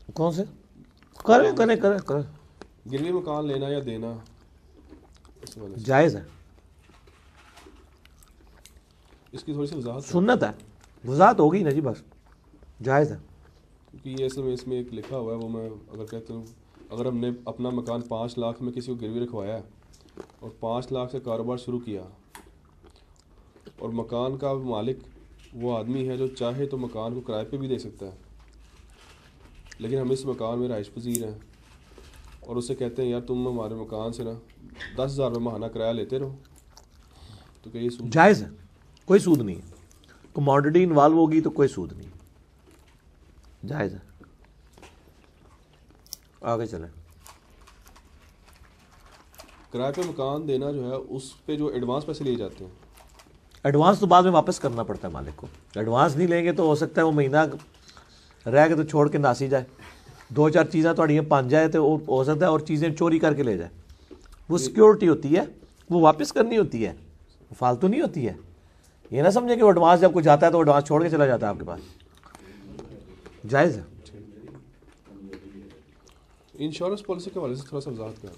کون سے کریں گروی مکان لینا یا دینا جائز ہے. اس کی تھوڑی سی وضاحت سنت ہے, وضاحت ہوگی نا جی, بس جائز ہے. کیونکہ یہ اس میں ایک لکھا ہوا ہے, وہ میں اگر کہتا ہوں اگر ہم نے اپنا مکان 5 لاکھ میں کسی کو گروی رکھوایا ہے اور 5 لاکھ سے کاروبار شروع کیا اور مکان کا مالک وہ آدمی ہے جو چاہے تو مکان کو کرائے پہ بھی دے سکتا ہے, لیکن ہم اس مکان میں رہائش پذیر ہیں اور اسے کہتے ہیں یار تم ہمارے مکان سے نا 10,000 روپے ماہانہ کرایہ لیتے رہو, تو کہ یہ سود جائز ہے, کوئی سود نہیں ہے. کموڈٹی انوالو ہوگی تو کوئی سود نہیں, جائز ہے. آگے چلیں. کرائے پہ مکان دینا جو ہے اس پہ جو ایڈوانس پیسے لیے جاتے ہیں, ایڈوانس تو بعد میں واپس کرنا پڑتا ہے مالک کو. ایڈوانس نہیں لیں گے تو ہو سکتا ہے وہ مہینہ رہ کے تو چھوڑ کے ناسی جائے, 2-4 چیزیں تھوڑی پان جائے تو ہو سکتا ہے اور چیزیں چوری کر کے لے جائے. وہ سیکیورٹی ہوتی ہے, وہ واپس کرنی ہوتی ہے, فالتو نہیں ہوتی ہے. یہ نہ سمجھیں کہ وہ ایڈوانس جب کچھ جاتا ہے تو ایڈوانس چھوڑ کے چلا جاتا ہے آپ کے پاس. جائز ہے. انشورنس پالیسی کے حوالے سے تھوڑا سا وضاحت کر.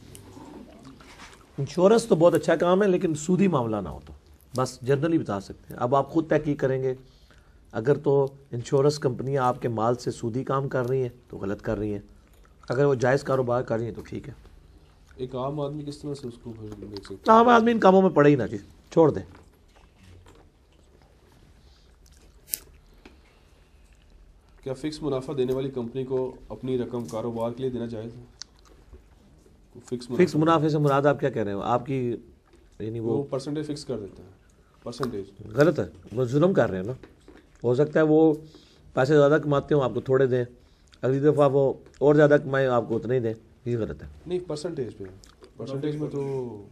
انشورنس تو بہت اچھا کام ہے, لیکن سودی معاملہ نہ ہو تو بس جنرلی بتا سکتے ہیں. اب آپ خود تحقیق کریں گے, اگر تو انشورنس کمپنیاں آپ کے مال سے سودی کام کر رہی ہیں تو غلط کر رہی ہیں, اگر وہ جائز کاروبار کر رہی ہیں تو ٹھیک ہے. ایک عام آدمی کس طرح سے اس کو دیکھ سکتا عام آدمی ان کاموں میں پڑے ہی نہ جی, چھوڑ دیں. کیا فکس منافع دینے والی کمپنی کو اپنی رقم کاروبار کے لیے دینا جائز ہے؟ فکس منافع سے مراد آپ کیا کہہ رہے ہو؟ آپ کی یعنی وہ پرسنٹیج فکس کر دیتا ہے, پرسنٹیج غلط ہے, وہ ظلم کر رہے ہیں نا. ہو سکتا ہے وہ پیسے زیادہ کماتے ہوں, آپ کو تھوڑے دیں, اگلی دفعہ وہ اور زیادہ کمائیں آپ کو اتنے ہی دیں. یہ غلط ہے. نہیں, پرسنٹیج پہ, پرسنٹیج میں تو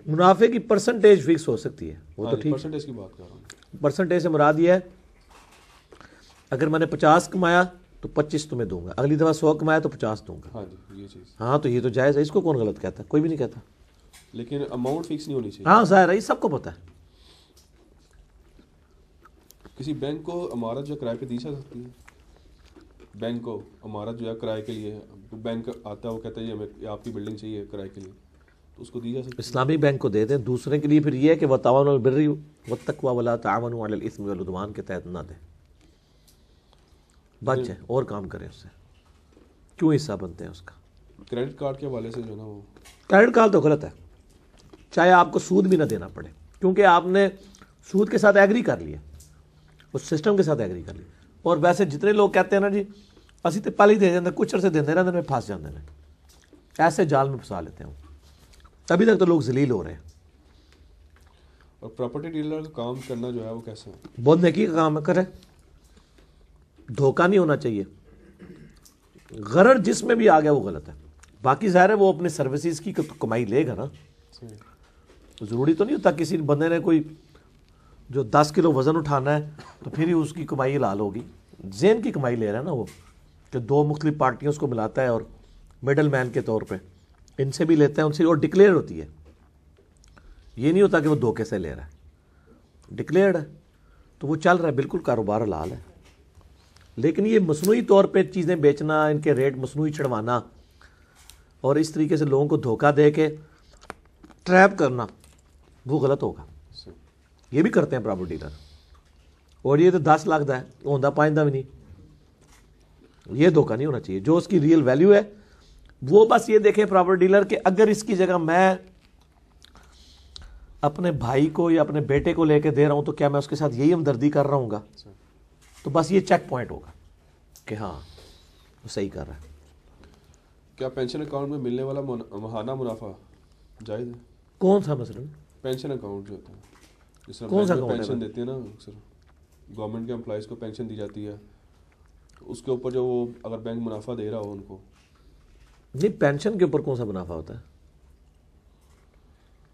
منافع کی پرسنٹیج فکس ہو سکتی ہے, وہ تو ٹھیک. پرسنٹیج کی بات کر رہا ہوں. پرسنٹیج سے مراد یہ ہے اگر میں نے 50 کمایا تو 25 تمہیں دوں گا, اگلی دفعہ 100 کمایا تو 50 دوں گا. ہاں جی, یہ چیز ہاں تو یہ تو جائز ہے, اس کو کون غلط کہتا ہے؟ کوئی بھی نہیں کہتا. لیکن اماؤنٹ فکس نہیں ہونی چاہیے. ہاں ظاہر ہے, یہ سب کو پتہ ہے. کسی بینک کو عمارت جو کرائے پہ دی جا سکتی ہے؟ بینک کو عمارت جو ہے کرائے کے لیے, بینک آتا ہے وہ کہتا ہے یہ ہمیں آپ کی بلڈنگ چاہیے کرائے کے لیے, تو اس کو دی جا سکتی ہے؟ اسلامی بینک کو دے دیں. دوسرے کے لیے پھر یہ ہے کہ وتعاونوا علی البر والتقوی ولا تعاونوا علی الاثم والعدوان کے تحت نہ دیں, بچ جائیں اور کام کریں اس سے. کیوں حصہ بنتے ہیں اس کا؟ کریڈٹ کارڈ کے حوالے سے جو ہے نا, وہ کریڈٹ کارڈ تو غلط ہے, چاہے آپ کو سود بھی نہ دینا پڑے, کیونکہ آپ نے سود کے ساتھ ایگری کر لیا, اس سسٹم کے ساتھ ایگری کر لیا. اور ویسے جتنے لوگ کہتے ہیں نا جی اسی تو پہلے ہی دے جاتے, کچھ عرصے دیندے رہتے ہیں, پھنس جاتے ہیں, ایسے جال میں پھنسا لیتے ہیں. تبھی تک تو لوگ ذلیل ہو رہے ہیں. اور پراپرٹی ڈیلر کا کام کرنا جو ہے وہ کیسا ہے؟ بہت نیکی کا کام ہے, کرے. دھوکہ نہیں ہونا چاہیے. غرض جس میں بھی آ گیا وہ غلط ہے. باقی ظاہر ہے وہ اپنے سروسز کی کمائی لے گا نا. ضروری تو نہیں ہوتا کسی بندے نے کوئی جو 10 کلو وزن اٹھانا ہے تو پھر ہی اس کی کمائی حلال ہوگی. ذہن کی کمائی لے رہا ہے نا وہ, کہ 2 مختلف پارٹیوں اس کو ملاتا ہے اور مڈل مین کے طور پہ ان سے بھی لیتا ہے, ان سے, اور ڈکلیئر ہوتی ہے. یہ نہیں ہوتا کہ وہ دھوکے سے لے رہا ہے, ڈکلیئرڈ ہے تو وہ چل رہا ہے, بالکل کاروبار حلال ہے. لیکن یہ مصنوعی طور پہ چیزیں بیچنا, ان کے ریٹ مصنوعی چڑھوانا اور اس طریقے سے لوگوں کو دھوکہ دے کے ٹریپ کرنا, وہ غلط ہوگا. یہ بھی کرتے ہیں پراپرٹی ڈیلر, اور یہ تو 10 لاکھ دا ہے, ہوندہ 5 دا بھی نہیں. یہ دھوکہ نہیں ہونا چاہیے. جو اس کی ریئل ویلیو ہے وہ بس یہ دیکھیں پراپرٹی ڈیلر کہ اگر اس کی جگہ میں اپنے بھائی کو یا اپنے بیٹے کو لے کے دے رہا ہوں تو کیا میں اس کے ساتھ یہی ہمدردی کر رہا ہوں گا؟ تو بس یہ چیک پوائنٹ ہوگا کہ ہاں وہ صحیح کر رہا ہے. کیا پینشن اکاؤنٹ میں ملنے والا ماہانہ منافع جائز ہے؟ کون سا مثلا پینشن اکاؤنٹ جو ہوتا ہے, جس کون سا طرح پینشن دیتے ہیں نا اکثر گورنمنٹ کے امپلائیز کو پینشن دی جاتی ہے, اس کے اوپر جو وہ اگر بینک منافع دے رہا ہو ان کو, نہیں پینشن کے اوپر کون سا منافع ہوتا ہے؟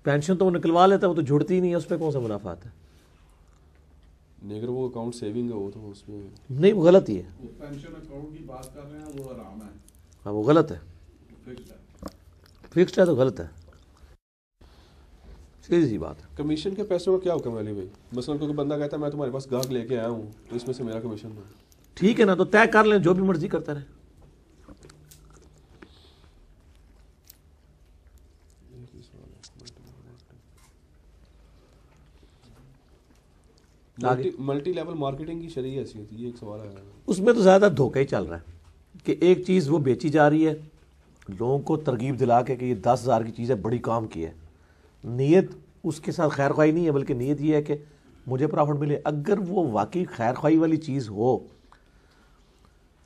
پینشن تو وہ نکلوا لیتا ہے, وہ تو جڑتی ہی نہیں ہے, اس پہ کون سا منافع آتا ہے؟ نہیں اگر وہ اکاؤنٹ سیونگ ہے وہ تو اس میں نہیں, وہ غلط ہی ہے. وہ پینشن اکاؤنٹ کی بات کر رہے ہیں وہ حرام ہے. ہاں وہ غلط ہے, فکسڈ ہے تو غلط ہے, سیدھی سی بات ہے. کمیشن کے پیسوں کا کیا حکم ہے علی بھائی؟ مثلا کوئی بندہ کہتا ہے میں تمہارے پاس گاہک لے کے آیا ہوں تو اس میں سے میرا کمیشن ہے. ٹھیک ہے نا, تو طے کر لیں, جو بھی مرضی کرتا رہے. ملٹی لیول مارکیٹنگ کی شرعی حیثیت، یہ ایک سوال ہے. اس میں تو زیادہ دھوکہ ہی چل رہا ہے کہ ایک چیز وہ بیچی جا رہی ہے لوگوں کو ترغیب دلا کے کہ یہ 10,000 کی چیز ہے، بڑی کام کی ہے. نیت اس کے ساتھ خیر خواہی نہیں ہے، بلکہ نیت یہ ہے کہ مجھے پرافٹ ملے. اگر وہ واقعی خیر خواہی والی چیز ہو،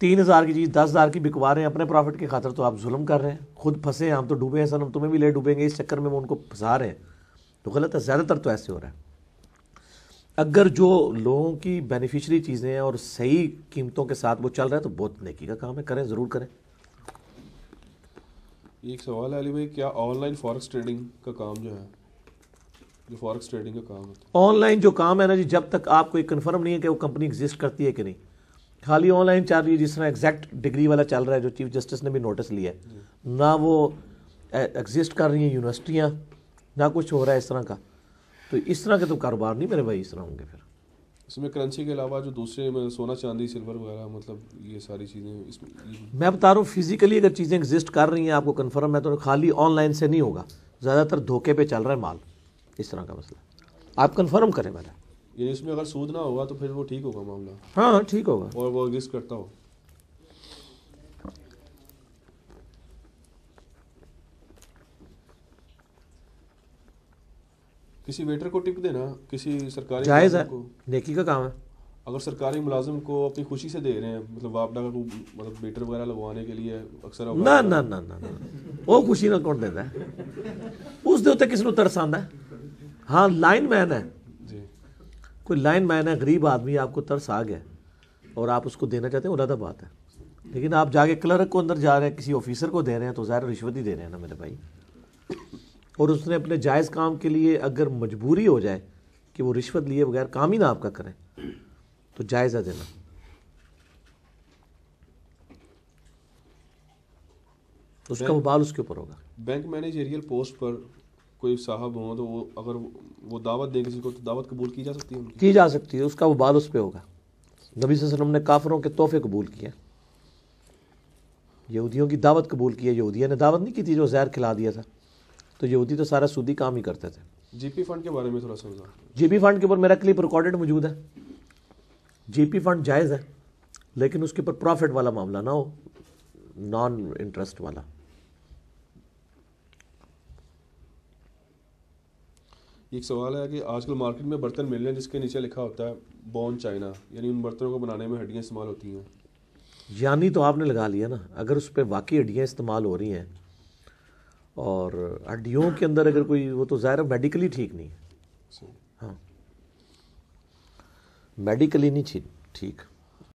3,000 کی چیز 10,000 کی بکوا رہے ہیں اپنے پرافٹ کی خاطر، تو آپ ظلم کر رہے ہیں. خود پھنسے ہیں، ہم تو ڈوبے ہیں سن، ہم تمہیں بھی لے ڈوبیں گے، اس چکر میں وہ ان کو پھنسا رہے ہیں، تو غلط ہے. زیادہ تر تو ایسے ہو رہا ہے. اگر جو لوگوں کی بینیفیشری چیزیں ہیں اور صحیح قیمتوں کے ساتھ وہ چل رہا ہے تو بہت نیکی کا کام ہے، کریں، ضرور کریں. ایک سوال ہے علی بھائی، کیا آن لائن فارکس ٹریڈنگ کا کام جو ہے، جو فارکس ٹریڈنگ کا کام ہوتا ہے، آن لائن جو کام ہے نا جی، جب تک آپ کو یہ کنفرم نہیں ہے کہ وہ کمپنی ایگزسٹ کرتی ہے کہ نہیں، خالی آن لائن چل رہی ہے، جس طرح ایگزیکٹ ڈگری والا چل رہا ہے جو چیف جسٹس نے بھی نوٹس لیا ہے، نہ وہ ایگزسٹ کر رہی ہیں یونیورسٹیاں، نہ کچھ ہو رہا ہے اس طرح کا، تو اس طرح کے تو کاروبار نہیں میرے بھائی اس طرح ہوں گے. پھر اس میں کرنسی کے علاوہ جو دوسرے میں سونا چاندی سلور وغیرہ، مطلب یہ ساری چیزیں اس میں بتا رہا ہوں فزیکلی اگر چیزیں ایگزسٹ کر رہی ہیں آپ کو کنفرم ہے تو خالی آن لائن سے نہیں ہوگا. زیادہ تر دھوکے پہ چل رہا ہے مال، اس طرح کا مسئلہ. آپ کنفرم کریں پہلے. یعنی اس میں اگر سود نہ ہوگا تو پھر وہ ٹھیک ہوگا معاملہ. ہاں ٹھیک ہوگا. اور وہ ایگزسٹ کرتا ہو. کسی ویٹر کو ٹپ دینا کسی سرکاری جائز ہے، ملازم کو، نیکی کا کام ہے. اگر سرکاری ملازم کو اپنی خوشی سے دے رہے ہیں، مطلب واپڈا کا مطلب ویٹر وغیرہ لگوانے کے لیے اکثر نہ نہ نہ نہ وہ خوشی نہ کون دیتا ہے، اس دے کس نو ترس آندا ہے. ہاں لائن مین ہے، جی کوئی لائن مین ہے، غریب آدمی، آپ کو ترس آ گیا اور آپ اس کو دینا چاہتے ہیں، علیحدہ بات ہے. لیکن آپ جا کے کلرک کو اندر جا رہے ہیں، کسی آفیسر کو دے رہے ہیں، تو ظاہر رشوت ہی دے رہے ہیں نا میرے بھائی. اور اس نے اپنے جائز کام کے لیے اگر مجبوری ہو جائے کہ وہ رشوت لیے بغیر کام ہی نہ آپ کا کریں تو جائز ہے دینا. اس کا وبال اس کے اوپر ہوگا. بینک مینیجریل پوسٹ پر کوئی صاحب ہوں تو وہ اگر وہ دعوت دیں کسی کو تو دعوت قبول کی جا سکتی ہے ان کی؟ کی جا سکتی ہے، اس کا وبال اس پہ ہوگا. نبی صلی اللہ علیہ وسلم نے کافروں کے تحفے قبول کیے، یہودیوں کی دعوت قبول کی ہے. یہودیوں نے دعوت نہیں کی تھی جو زہر کھلا دیا تھا، تو یہودی تو سارا سودی کام ہی کرتے تھے. جی پی فنڈ کے بارے میں تھوڑا سا جی پی فنڈ کے اوپر میرا کلپ ریکارڈڈ موجود ہے. جی پی فنڈ جائز ہے لیکن اس کے اوپر پروفٹ والا معاملہ نہ ہو، نان انٹرسٹ والا. ایک سوال ہے کہ آج کل مارکیٹ میں برتن مل رہے ہیں جس کے نیچے لکھا ہوتا ہے بون چائنا، یعنی ان برتنوں کو بنانے میں ہڈیاں استعمال ہوتی ہیں. یعنی تو آپ نے لگا لیا نا، اگر اس پہ واقعی ہڈیاں استعمال ہو رہی ہیں اور ہڈیوں کے اندر اگر کوئی، وہ تو ظاہر میڈیکلی ٹھیک نہیں ہے. ہاں میڈیکلی نہیں ٹھیک.